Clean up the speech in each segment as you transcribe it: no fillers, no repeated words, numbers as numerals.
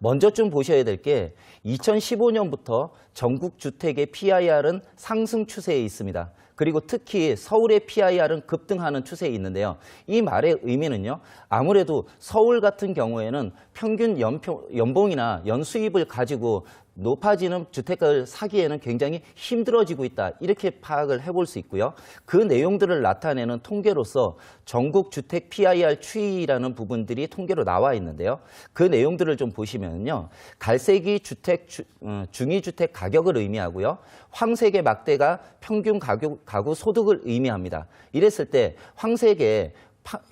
먼저 좀 보셔야 될 게 2015년부터 전국 주택의 PIR은 상승 추세에 있습니다. 그리고 특히 서울의 PIR은 급등하는 추세에 있는데요. 이 말의 의미는요. 아무래도 서울 같은 경우에는 평균 연봉이나 연수입을 가지고 높아지는 주택을 사기에는 굉장히 힘들어지고 있다. 이렇게 파악을 해볼 수 있고요. 그 내용들을 나타내는 통계로서 전국 주택 PIR 추이라는 부분들이 통계로 나와 있는데요. 그 내용들을 좀 보시면요. 갈색이 주택 중위주택 가격을 의미하고요. 황색의 막대가 평균 가구 소득을 의미합니다. 이랬을 때 황색의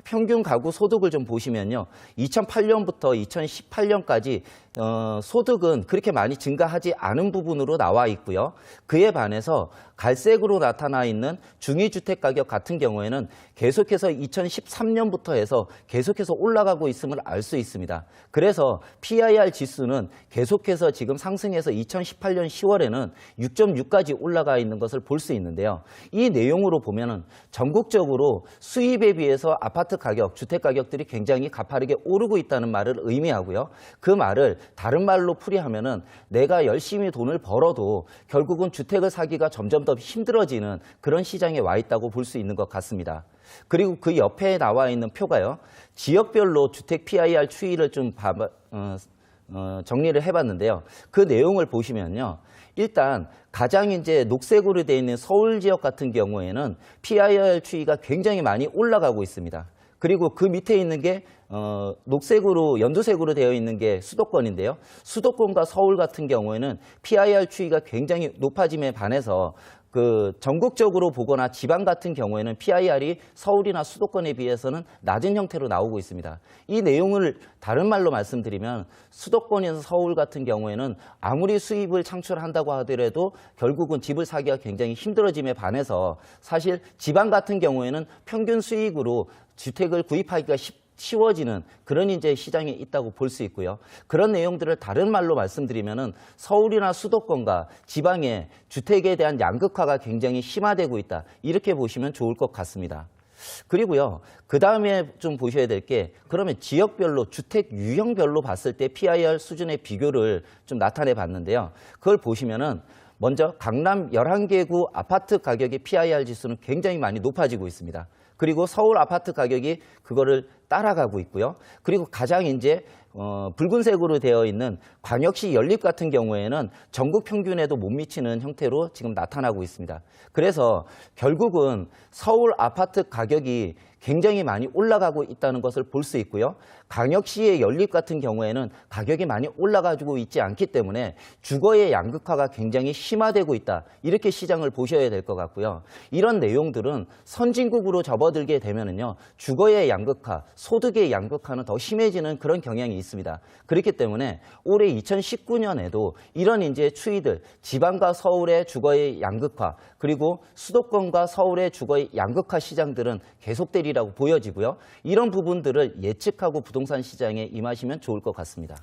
평균 가구 소득을 좀 보시면요. 2008년부터 2018년까지 소득은 그렇게 많이 증가하지 않은 부분으로 나와 있고요. 그에 반해서 갈색으로 나타나 있는 중위주택 가격 같은 경우에는 계속해서 2013년부터 해서 계속해서 올라가고 있음을 알 수 있습니다. 그래서 PIR 지수는 계속해서 지금 상승해서 2018년 10월에는 6.6까지 올라가 있는 것을 볼 수 있는데요. 이 내용으로 보면은 전국적으로 수입에 비해서 아파트 가격, 주택 가격들이 굉장히 가파르게 오르고 있다는 말을 의미하고요. 그 말을 다른 말로 풀이하면은 내가 열심히 돈을 벌어도 결국은 주택을 사기가 점점 더 힘들어지는 그런 시장에 와 있다고 볼 수 있는 것 같습니다. 그리고 그 옆에 나와 있는 표가요. 지역별로 주택 PIR 추이를 좀 정리를 해봤는데요. 그 내용을 보시면요. 일단 가장 이제 녹색으로 되어 있는 서울 지역 같은 경우에는 PIR 추이가 굉장히 많이 올라가고 있습니다. 그리고 그 밑에 있는 게 녹색으로 연두색으로 되어 있는 게 수도권인데요. 수도권과 서울 같은 경우에는 PIR 추이가 굉장히 높아짐에 반해서 그 전국적으로 보거나 지방 같은 경우에는 PIR이 서울이나 수도권에 비해서는 낮은 형태로 나오고 있습니다. 이 내용을 다른 말로 말씀드리면 수도권에서 서울 같은 경우에는 아무리 수입을 창출한다고 하더라도 결국은 집을 사기가 굉장히 힘들어짐에 반해서 사실 지방 같은 경우에는 평균 수익으로 주택을 구입하기가 쉬워지는 그런 이제 시장에 있다고 볼 수 있고요. 그런 내용들을 다른 말로 말씀드리면은 서울이나 수도권과 지방의 주택에 대한 양극화가 굉장히 심화되고 있다. 이렇게 보시면 좋을 것 같습니다. 그리고요. 그 다음에 좀 보셔야 될 게 그러면 지역별로 주택 유형별로 봤을 때 PIR 수준의 비교를 좀 나타내 봤는데요. 그걸 보시면은 먼저 강남 11개구 아파트 가격의 PIR 지수는 굉장히 많이 높아지고 있습니다. 그리고 서울 아파트 가격이 그거를 따라가고 있고요. 그리고 가장 이제 붉은색으로 되어 있는 광역시 연립 같은 경우에는 전국 평균에도 못 미치는 형태로 지금 나타나고 있습니다. 그래서 결국은 서울 아파트 가격이 굉장히 많이 올라가고 있다는 것을 볼 수 있고요. 광역시의 연립 같은 경우에는 가격이 많이 올라가지고 있지 않기 때문에 주거의 양극화가 굉장히 심화되고 있다. 이렇게 시장을 보셔야 될 것 같고요. 이런 내용들은 선진국으로 접어들게 되면은요. 주거의 양극화, 소득의 양극화는 더 심해지는 그런 경향이 있습니다. 그렇기 때문에 올해 2019년에도 이런 이제 추이들, 지방과 서울의 주거의 양극화, 그리고 수도권과 서울의 주거의 양극화 시장들은 계속되리라고 보여지고요. 이런 부분들을 예측하고 부동산 시장에 임하시면 좋을 것 같습니다.